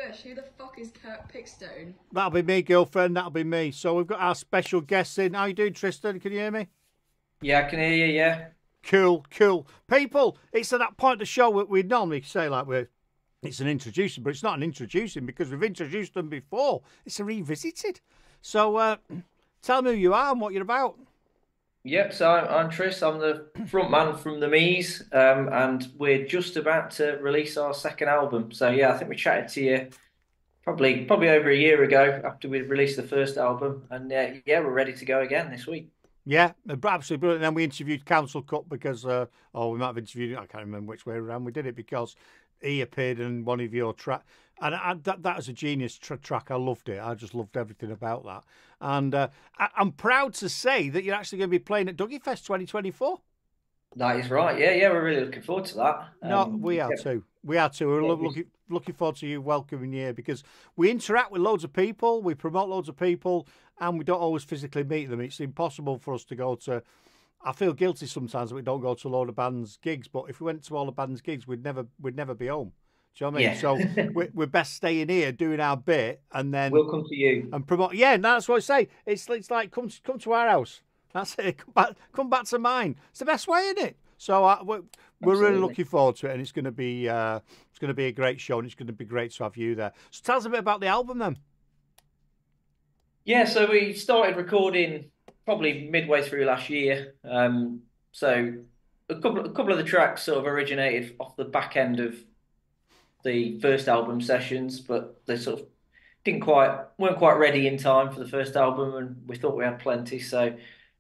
Kush, who the fuck is Kurt Pickstone? That'll be me, girlfriend. That'll be me. So we've got our special guests in. How you doing, Tristan? Can you hear me? Yeah, I can hear you. Yeah. Cool, cool. People, it's at that point of the show that we normally say like it's an introducing, but it's not an introducing because we've introduced them before. It's a revisited. So tell me who you are and what you're about. Yep. So I'm Tris. I'm the front man from the Mease, and we're just about to release our second album. So yeah, I think we chatted to you probably over a year ago after we released the first album, and yeah, we're ready to go again this week. Yeah, absolutely brilliant. And then we interviewed Council Cup because, we might have interviewed, I can't remember which way around we did it because he appeared in one of your tracks. And that was a genius track. I loved it. I just loved everything about that. And I'm proud to say that you're actually going to be playing at Dougie Fest 2024. That is right. Yeah, yeah, we're really looking forward to that. No, we are Yeah, too. We are too. We're yeah, looking forward to you welcoming you because we interact with loads of people, we promote loads of people, and we don't always physically meet them. It's impossible for us to go to. I feel guilty sometimes that we don't go to a load of bands' gigs, but if we went to all the bands' gigs, we'd never be home. Do you know what I mean? So yeah. we're best staying here, doing our bit, and then We'll come to you. and promote. Yeah, that's what I say. It's like come to our house. That's it. Come back to mine. It's the best way, isn't it? So we're really Absolutely. looking forward to it, and it's going to be a great show, and it's going to be great to have you there. So tell us a bit about the album then. Yeah, so we started recording probably midway through last year. So a couple of the tracks sort of originated off the back end of the first album sessions, but they sort of didn't quite weren't quite ready in time for the first album, and we thought we had plenty. So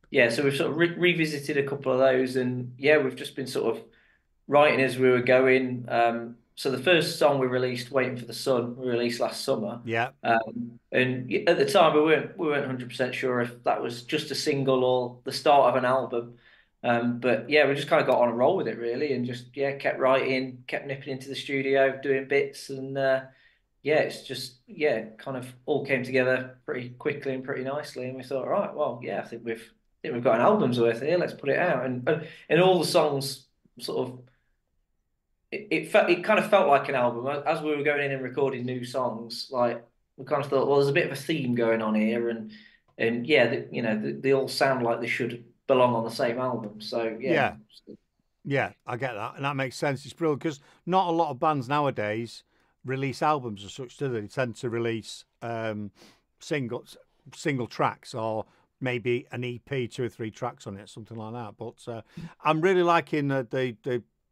yeah, so we've sort of revisited a couple of those, and yeah, we've just been sort of writing as we were going. So the first song we released, "Waiting for the Sun," we released last summer, Yeah, and at the time we weren't 100% sure if that was just a single or the start of an album. But yeah, we just kind of got on a roll with it really, and just yeah kept writing, kept nipping into the studio, doing bits, and yeah, it's just yeah kind of all came together pretty quickly and pretty nicely, and we thought, right, well, yeah, I think we've got an album's worth here. Let's put it out, and all the songs sort of it kind of felt like an album as we were going in and recording new songs. Like we kind of thought, well, there's a bit of a theme going on here, and yeah, they all sound like they should belong on the same album. So yeah, yeah, yeah. I get that, and that makes sense. It's brilliant because not a lot of bands nowadays release albums as such, do they? They tend to release singles, single tracks, or maybe an EP, two or three tracks on it, something like that. But I'm really liking the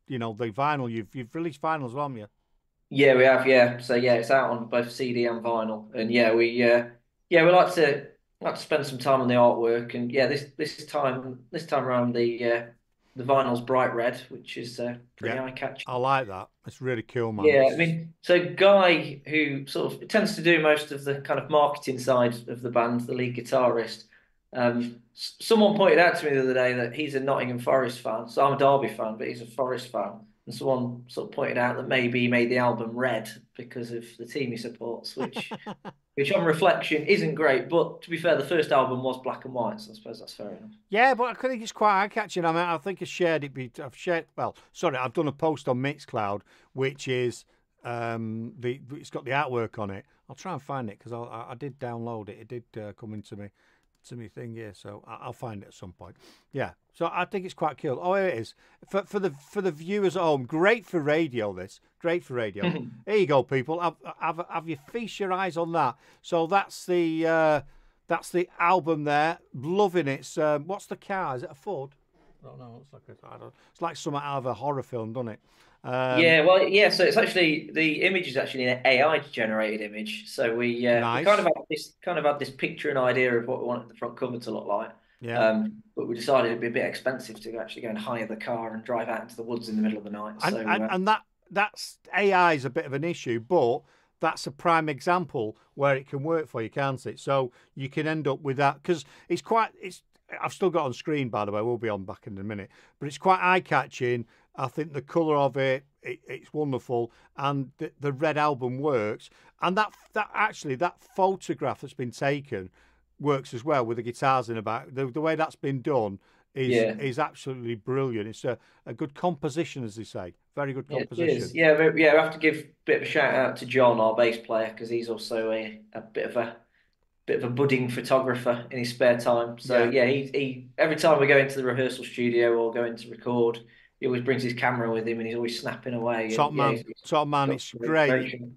vinyl. You've released vinyl as well, haven't you? yeah, we have, yeah. So yeah, it's out on both CD and vinyl, and yeah, we like to spend some time on the artwork, and yeah, this time around the vinyl's bright red, which is pretty Yeah, eye catching. I like that. It's really cool, man. Yeah, I mean, so Guy, who sort of tends to do most of the kind of marketing side of the band, the lead guitarist, someone pointed out to me the other day that he's a Nottingham Forest fan. So I'm a Derby fan, but he's a Forest fan. And someone sort of pointed out that maybe he made the album red because of the team he supports, which on reflection isn't great. But to be fair, the first album was black and white, so I suppose that's fair enough. Yeah, but I think it's quite eye-catching. I mean, I think I shared it. I've shared. Well, sorry, I've done a post on Mixcloud, which is it's got the artwork on it. I'll try and find it because I did download it. It did come into me to me thing, yeah. So I'll find it at some point. Yeah. So I think it's quite cool. Oh, here it is for the viewers at home. Great for radio. This great for radio. Here you go, people. Have you feast your eyes on that. So that's the album there. Loving it. It's, what's the car? Is it a Ford? I don't know. I don't. It's like something out of a horror film, doesn't it? Um, Yeah, well, yeah. So it's actually the image is actually an AI generated image. So we kind of nice. had this picture and idea of what we wanted the front cover to look like. Yeah. But we decided it'd be a bit expensive to actually go and hire the car and drive out into the woods in the middle of the night. and So and, and that's AI is a bit of an issue, but that's a prime example where it can work for you, can't it? So you can end up with that because it's. I've still got on screen, by the way. We'll be on back in a minute, but it's quite eye catching. I think the colour of it's wonderful, and the red album works. And that actually that photograph that's been taken works as well with the guitars in the back. The way that's been done Yeah. is absolutely brilliant. It's a good composition, as they say. Very good Yeah, composition. cheers. Yeah, yeah. I have to give a bit of a shout out to John, our bass player, because he's also a bit of a budding photographer in his spare time. So Yeah. yeah, he every time we go into the rehearsal studio or go in to record, he always brings his camera with him, and he's always snapping away. And Top yeah, man, top he's man. got It's great great. show.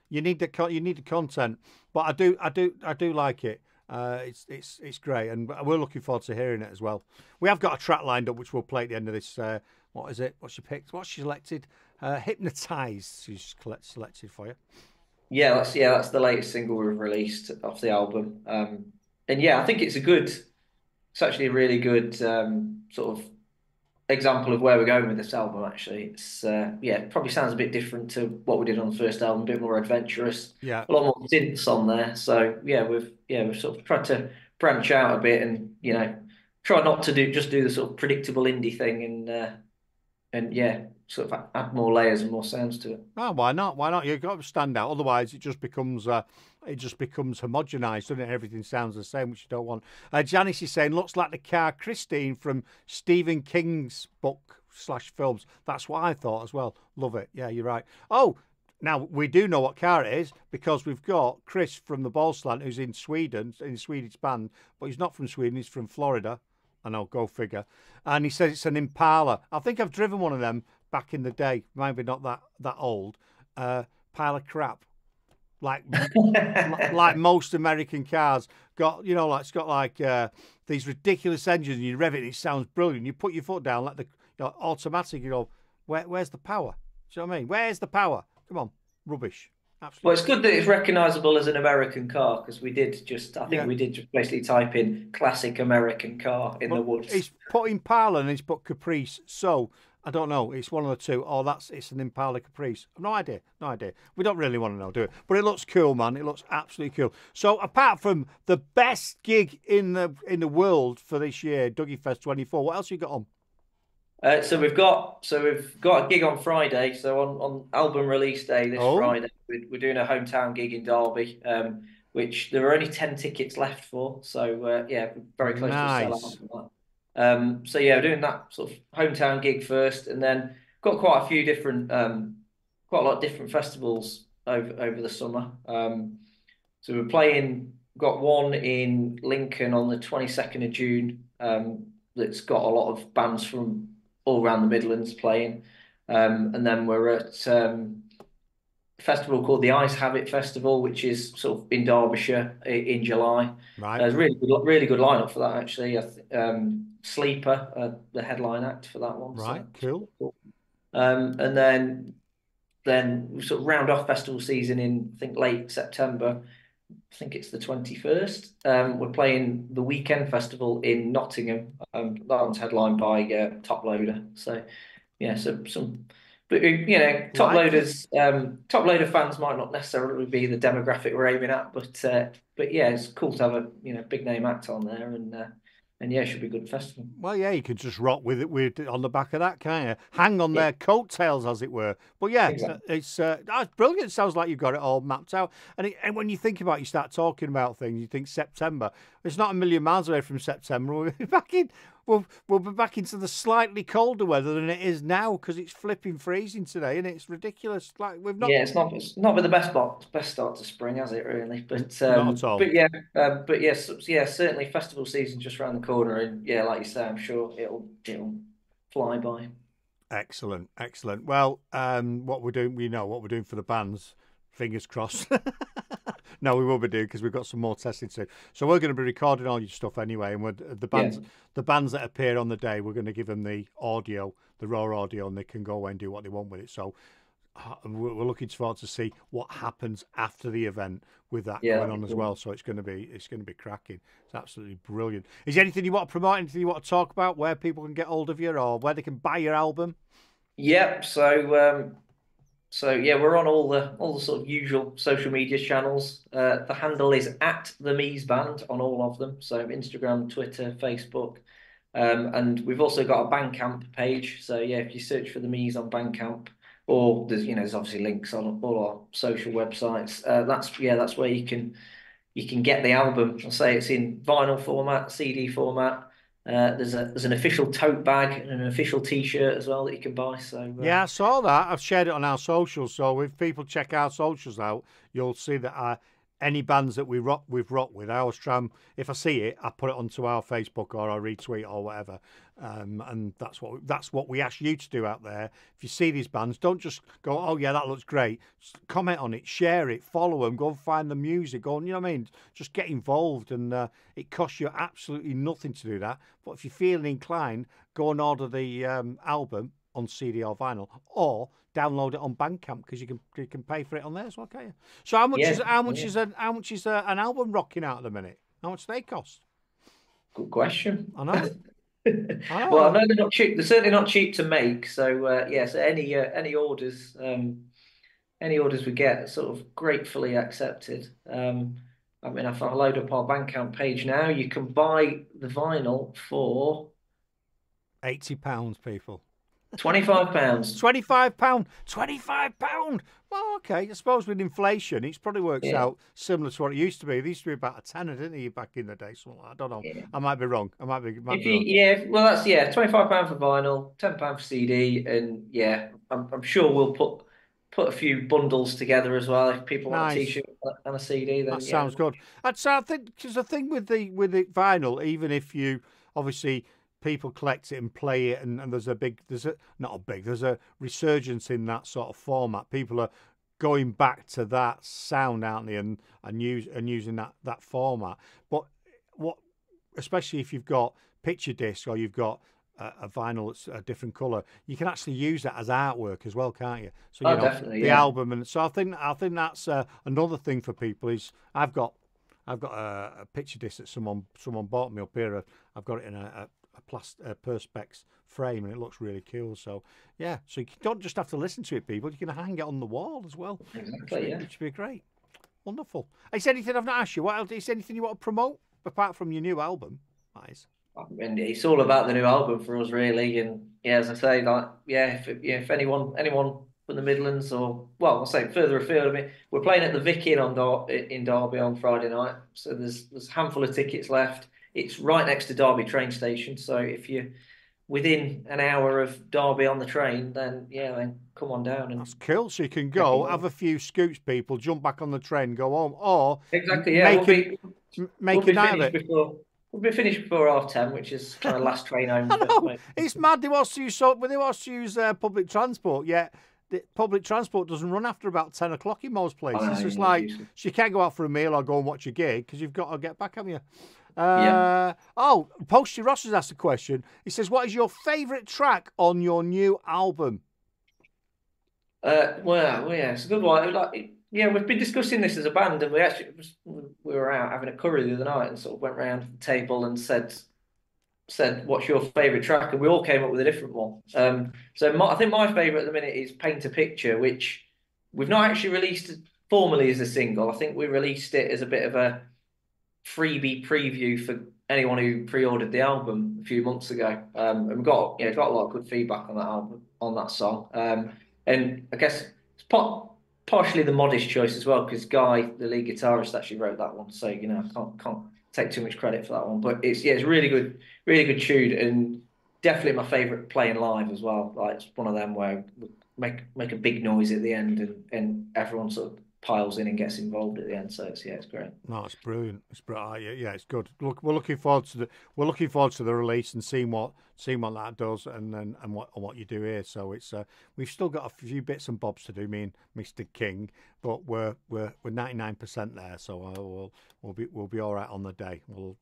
You need you need the content, but I do like it. It's great, and we're looking forward to hearing it as well. We have got a track lined up which we'll play at the end of this. What is it? What's she picked? What's she selected? Hypnotized. She's selected for you. Yeah, that's the latest single we've released off the album. And yeah, I think it's actually a really good sort of example of where we're going with this album. Actually, it's yeah, it probably sounds a bit different to what we did on the first album, a bit more adventurous, Yeah. a lot more synths on there. So we've sort of tried to branch out a bit and try not to do the sort of predictable indie thing and yeah, sort of add more layers and more sounds to it. Oh, why not? Why not? You've got to stand out. Otherwise, it just becomes homogenised, doesn't it? Everything sounds the same, which you don't want. Janice is saying, looks like the car Christine from Stephen King's book / films. That's what I thought as well. Love it. Yeah, you're right. Oh, now we do know what car it is because we've got Chris from the Ball Slant, who's in Sweden, in a Swedish band, but he's not from Sweden. He's from Florida. I know, go figure. And he says it's an Impala. I think I've driven one of them back in the day. Maybe not that old. Pile of crap. Like like most American cars. Got like it's got like these ridiculous engines. And you rev it, and it sounds brilliant. You put your foot down, like the automatic. You go, where's the power? Do you know what I mean? Where's the power? Come on, rubbish. Well, Absolutely. it's good that it's recognisable as an American car because I think Yeah. we did just basically type in classic American car in the Well, woods. he's put Impala and he's put Caprice. So I don't know. It's one of the two. Oh, it's an Impala Caprice. No idea. No idea. We don't really want to know, do it? But it looks cool, man. It looks absolutely cool. So apart from the best gig in the world for this year, Dougie Fest 24, what else you got on? So we've got a gig on Friday. So on album release day this Oh, Friday, we're doing a hometown gig in Derby, which there are only 10 tickets left for. So yeah, we're very close to a sellout nice. for that. So yeah, we're doing that sort of hometown gig first, and then got quite a few different, quite a lot of different festivals over the summer. So we're playing. Got one in Lincoln on the 22nd of June. That's got a lot of bands from all around the Midlands playing. And then we're at a festival called the Ice Habit Festival, which is sort of in Derbyshire in July. Right. There's really good lineup for that actually. Sleeper, the headline act for that one. Right. So Cool. cool. And then we sort of round off festival season in I think late September. I think it's the 21st. We're playing the Weekend Festival in Nottingham. That one's headlined by Top Loader. So yeah, so some, but Top Like it. Loaders, Top Loader fans might not necessarily be the demographic we're aiming at, but yeah, it's cool to have a big name act on there, and yeah, it should be a good festival. Well, yeah, you can just rock with it on the back of that, can't you? Hang on Yeah, their coattails, as it were. But yeah, exactly. that's brilliant. Sounds like you've got it all mapped out. And when you think about it, you start talking about things, you think September. It's not a million miles away from September. We'll be back in. We'll be back into the slightly colder weather than it is now because it's flipping freezing today, and it's ridiculous. Like we've not Yeah, it's not been the best start to spring, has it really? But not at all. but yeah, but yes, yeah, certainly festival season just around the corner, and yeah, like you say, I'm sure it'll fly by. Excellent, excellent. Well, what we're doing, we know what we're doing for the bands. Fingers crossed. No, we will be doing because we've got some more testing to do. So we're going to be recording all your stuff anyway, and Yeah, the bands that appear on the day, we're going to give them the audio, the raw audio, and they can go away and do what they want with it. So we're looking forward to see what happens after the event with that yeah, going that'd on be as cool. well. So it's going to be cracking. It's absolutely brilliant. Is there anything you want to promote? Anything you want to talk about? Where people can get hold of you, or where they can buy your album? Yep. So yeah, we're on all the sort of usual social media channels. The handle is at the Mease Band on all of them. So Instagram, Twitter, Facebook. And we've also got a Bandcamp page. So yeah, if you search for the Mees on Bandcamp, or there's obviously links on all our social websites. That's where you can get the album. I'll say it's in vinyl format, CD format. There's an official tote bag and an official T-shirt as well that you can buy. So Yeah, I saw that. I've shared it on our socials. So if people check our socials out, you'll see that any bands that we've rocked with, I always try and, if I see it, I put it onto our Facebook or I retweet or whatever. And that's what we ask you to do out there. If you see these bands, don't just go, oh yeah, that looks great. Just comment on it, share it, follow them, go and find the music, go and, you know what I mean? Just get involved, and it costs you absolutely nothing to do that. But if you're feeling inclined, go and order the album on CD or vinyl, or download it on Bandcamp, because you can pay for it on there as well, can't you? So how much is an album rocking out at the minute? How much do they cost? good question. I know. Well, I know they're not cheap. They're certainly not cheap to make. So so any orders we get are sort of gratefully accepted. I mean, if I load up our Bandcamp page now, you can buy the vinyl for £80, people. £25. £25. £25. Well, okay. I suppose with inflation, it probably works out similar to what it used to be. It used to be about a tenner, didn't it, back in the day? Something like, I don't know. Yeah. I might be wrong. I might be wrong. Well, that's £25 for vinyl, £10 for CD, and I'm sure we'll put a few bundles together as well. If people want a T-shirt and a CD, then that sounds good. So I think, because the thing with the vinyl, even if you obviously people collect it and play it, and there's a resurgence in that sort of format. People are going back to that sound, aren't they, and using that format. But especially if you've got picture disc or you've got a vinyl that's a different color, you can actually use that as artwork as well, can't you? So definitely, the album, and so I think that's another thing for people. Is I've got a picture disc that someone bought me up here. I've got it in a perspex frame, and it looks really cool. So yeah, so you don't just have to listen to it, people. You can hang it on the wall as well. Exactly, which would be great. Wonderful. Is there anything I've not asked you? What else? Is there anything you want to promote apart from your new album? Nice. And it's all about the new album for us, really. And as I say, if anyone from the Midlands, or I'll say further afield, I mean, we're playing at the Vic Inn in Derby on Friday night. So there's a handful of tickets left. It's right next to Derby train station. So if you're within an hour of Derby on the train, then come on down. And that's cool. So you can go, have a few scoops, people, jump back on the train, go home, or exactly, make a night of it. We'll be finished before 10:30, which is kind of last train home. I know. It's mad. They want to use public transport, yet the public transport doesn't run after about 10 o'clock in most places. It's like, so you can't go out for a meal or go and watch a gig because you've got to get back, haven't you? Oh, Posty Ross has asked a question. He says, what is your favourite track on your new album? It's a good one. We've been discussing this as a band, and we were out having a curry the other night and sort of went round the table and said, what's your favourite track? And we all came up with a different one. I think my favourite at the minute is Paint a Picture, which we've not actually released formally as a single. I think we released it as a bit of a freebie preview for anyone who pre-ordered the album a few months ago. And we got a lot of good feedback on that album, on that song. And I guess it's partially the modest choice as well, because Guy, the lead guitarist, actually wrote that one. So I can't take too much credit for that one. But it's really good tune, and definitely my favourite playing live as well. Like, it's one of them where we make a big noise at the end, and everyone sort of piles in and gets involved at the end. So it's great. No, it's brilliant. It's brilliant. Yeah, it's good. Look, we're looking forward to the release and seeing what that does, and what you do here. So it's we've still got a few bits and bobs to do, me and Mr. King, but we're 99% there. So we'll be all right on the day. We'll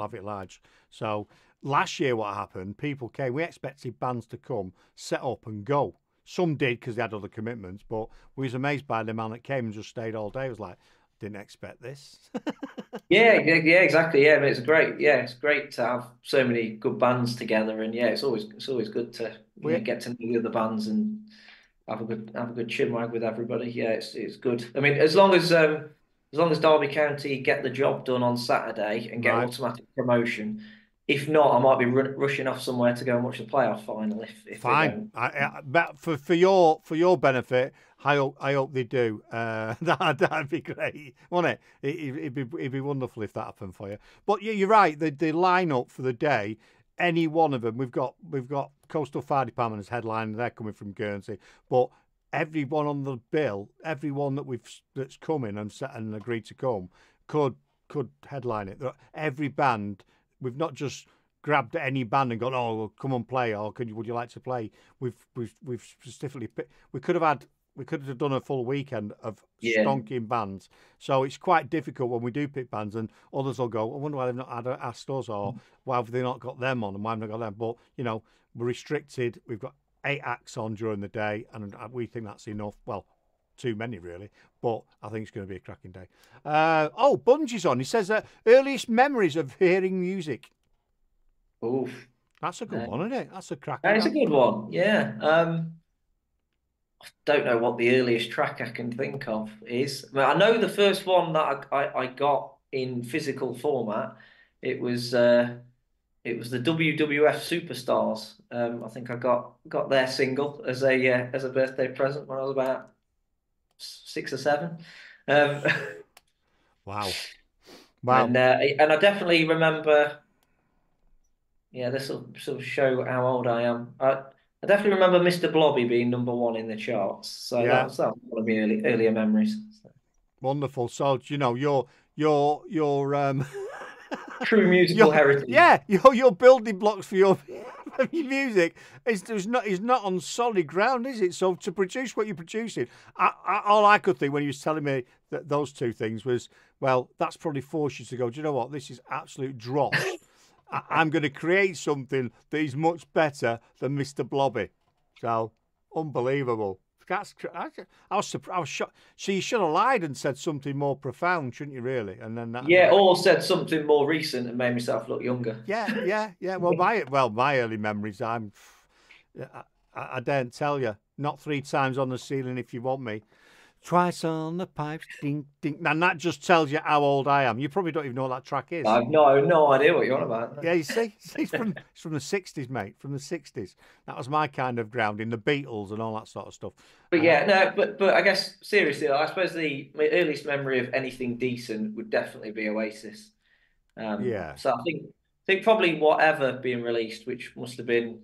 have it large. So last year, what happened? People came. We expected bands to come, set up, and go. Some did because they had other commitments, but we was amazed by the man that came and just stayed all day. It was like, didn't expect this. yeah, exactly. Yeah, I mean, it's great to have so many good bands together, and it's always good to get to know the other bands and have a good chinwag with everybody. Yeah, it's good. I mean, as long as Derby County get the job done on Saturday and get automatic promotion. If not, I might be rushing off somewhere to go and watch the playoff final. If fine, but for your benefit, I hope they do. That'd be great, wouldn't it? It'd be wonderful if that happened for you. But you're right. The lineup for the day any one of them. We've got Coastal Fire Department as headline. They're coming from Guernsey, but everyone on the bill, everyone that's coming and set and agreed to come could headline it. Every band, we've not just grabbed any band and gone, oh, well, come and play, or would you like to play? We've specifically picked, we could have done a full weekend of stonking bands. So it's quite difficult when we do pick bands, and others will go, I wonder why they've not asked us, or why have they not got them on, and why haven't they got them? But, you know, we're restricted. We've got 8 acts on during the day, and we think that's enough. Well, too many, really. But I think it's going to be a cracking day. Bungie's on. He says, earliest memories of hearing music. Oof. That's a good one, isn't it? That's a cracking That is a one. good one, yeah. I don't know what the earliest track I can think of is. I mean, I know the first one that I got in physical format. It was the WWF Superstars. I think I got their single as a birthday present when I was about 6 or 7. Wow. And I definitely remember. Yeah, this will sort of show how old I am. I definitely remember Mr. Blobby being #1 in the charts. So Yeah. that was one of my earlier memories. So. Wonderful. So, you know, your True musical heritage. Yeah, your building blocks for your music is not on solid ground, is it? So to produce what you're producing, all I could think when you was telling me that those two things was, well, that's probably forced you to go, do you know what? This is absolute dross. I'm going to create something that is much better than Mr. Blobby. So, unbelievable. I was shocked. So you should have lied and said something more profound, shouldn't you? Really? And then or said something more recent and made myself look younger. Yeah. Well, my early memories. I daren't tell you. Not 3 times on the ceiling if you want me. Twice on the pipes, ding, ding. And that just tells you how old I am. You probably don't even know what that track is. I've no idea what you're on about. Yeah, you see? It's from the 60s, mate. From the 60s. That was my kind of grounding, the Beatles and all that sort of stuff. But but I guess, seriously, I suppose my earliest memory of anything decent would definitely be Oasis. So I think probably whatever being released, which must have been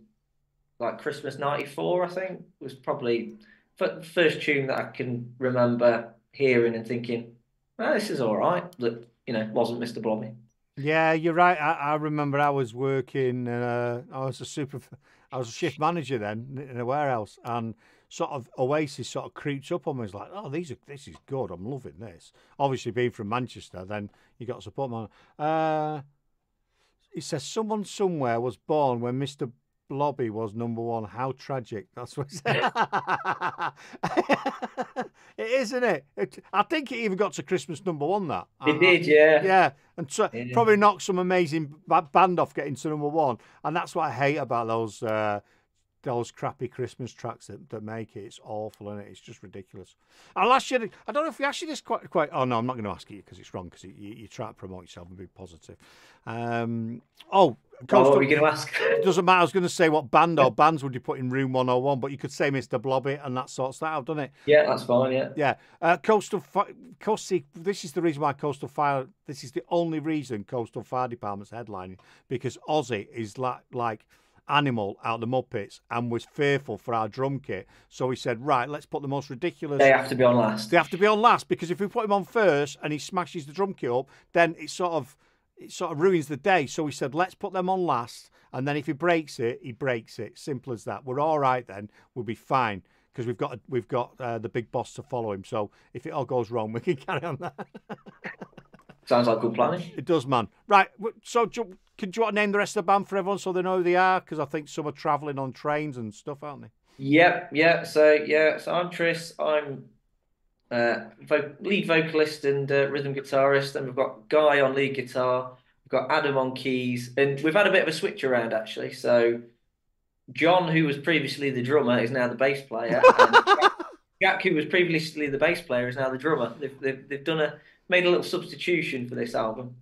like Christmas '94, I think, was probably the first tune that I can remember hearing and thinking, well, this is all right. That, wasn't Mr. Blobby. Yeah, you're right. I remember I was working. I was a shift manager then in a warehouse, and sort of Oasis sort of creeps up on me. It's like, oh, this is good. I'm loving this. Obviously, being from Manchester, then you got to support man. It says someone somewhere was born when Mr. Blobby was #1. How tragic. That's what it said. It is, isn't it? I think it even got to Christmas #1, that. It did, yeah. Yeah. And so probably knocked some amazing band off getting to #1. And that's what I hate about those crappy Christmas tracks that make it. It's awful, isn't it? It's just ridiculous. I'll ask you, I don't know if we asked you this quite. Oh, no, I'm not going to ask you because it's wrong, because you try to promote yourself and be positive. What were you going to ask? It doesn't matter. I was going to say what band or bands would you put in Room 101, but you could say Mr. Blobby, and that sorts that out, doesn't it? Yeah, that's fine, yeah. Yeah. This is the reason why this is the only reason Coastal Fire Department's headlining, because Ozzy is like Animal out the Muppets and was fearful for our drum kit. So he said, right, let's put the most ridiculous... They have to be on last. They have to be on last, because if we put him on first and he smashes the drum kit up, then it sort of ruins the day. So we said, let's put them on last, and then if he breaks it, he breaks it. Simple as that. We're all right then. We'll be fine, because we've got the big boss to follow him. So if it all goes wrong, we can carry on that. Sounds like good planning. It does, man. Right. So do you want to name the rest of the band for everyone so they know who they are? Because I think some are travelling on trains and stuff, aren't they? Yep. Yeah. So I'm Tris. I'm lead vocalist and rhythm guitarist, and we've got Guy on lead guitar. We've got Adam on keys, and we've had a bit of a switch around actually. So John, who was previously the drummer, is now the bass player, and Jack, who was previously the bass player, is now the drummer. They've made a little substitution for this album.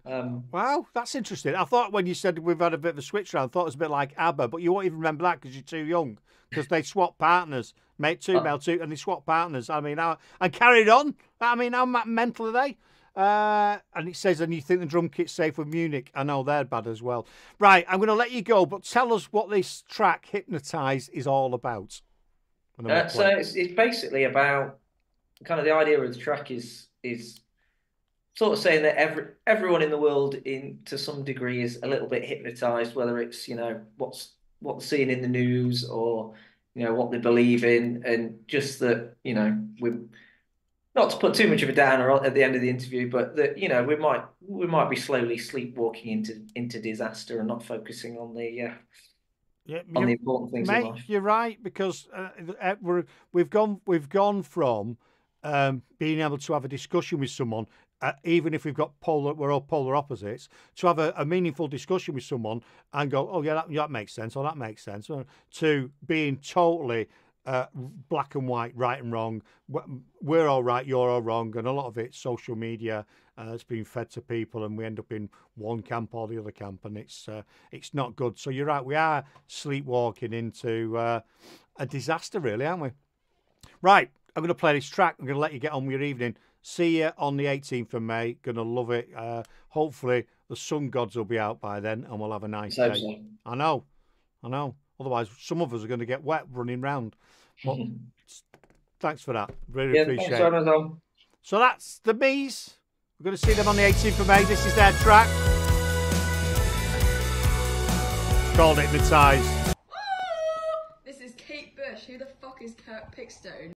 Wow, that's interesting. I thought when you said we've had a bit of a switch around, I thought it was a bit like ABBA, but you won't even remember that because you're too young. Because they swap partners, mate two, male two, and they swap partners. I mean, and carried on. I mean, how mental are they? And it says, and you think the drum kit's safe with Munich. I know they're bad as well. Right, I'm going to let you go, but tell us what this track, Hypnotise, is all about. So it's basically about kind of the idea of the track is sort of saying that everyone in the world, to some degree, is a little bit hypnotized, whether it's what they're seeing in the news or what they believe in, and just that we, not to put too much of a downer at the end of the interview, but that we might be slowly sleepwalking into disaster and not focusing on the important things in life. You're right, because we've gone from being able to have a discussion with someone, even if we're all polar opposites, to have a meaningful discussion with someone and go, oh yeah, that makes sense, or that makes sense, to being totally black and white, right and wrong. We're all right, you're all wrong, and a lot of it's social media that's been fed to people, and we end up in one camp or the other camp, and it's not good. So you're right, we are sleepwalking into a disaster, really, aren't we? Right, I'm going to play this track. I'm going to let you get on with your evening. See you on the 18th of May. Going to love it. Hopefully the sun gods will be out by then, and we'll have a nice day. So. I know. Otherwise, some of us are going to get wet running round. But thanks for that. Really appreciate it. So that's the Mease. We're going to see them on the 18th of May. This is their track. It's called Hypnotise. This is Kate Bush. Who the fuck is Kurt Pickstone?